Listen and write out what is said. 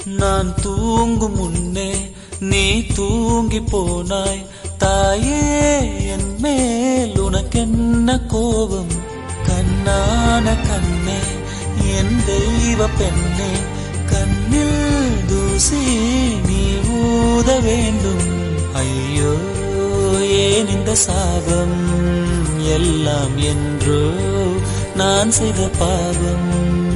நான் தூங்கும் முன்னே நீ தூங்கி போனாய். தாயே, என் மேல் உனக்கென்ன கோபம்? கண்ணான கண்ணே, என் தெய்வ பெண்ணே, கண்ணில் தூசி நீ ஊத வேண்டும். ஐயோ, ஏன் இந்த சாபம்? எல்லாம் என்றோ நான் செய்த பாவம்.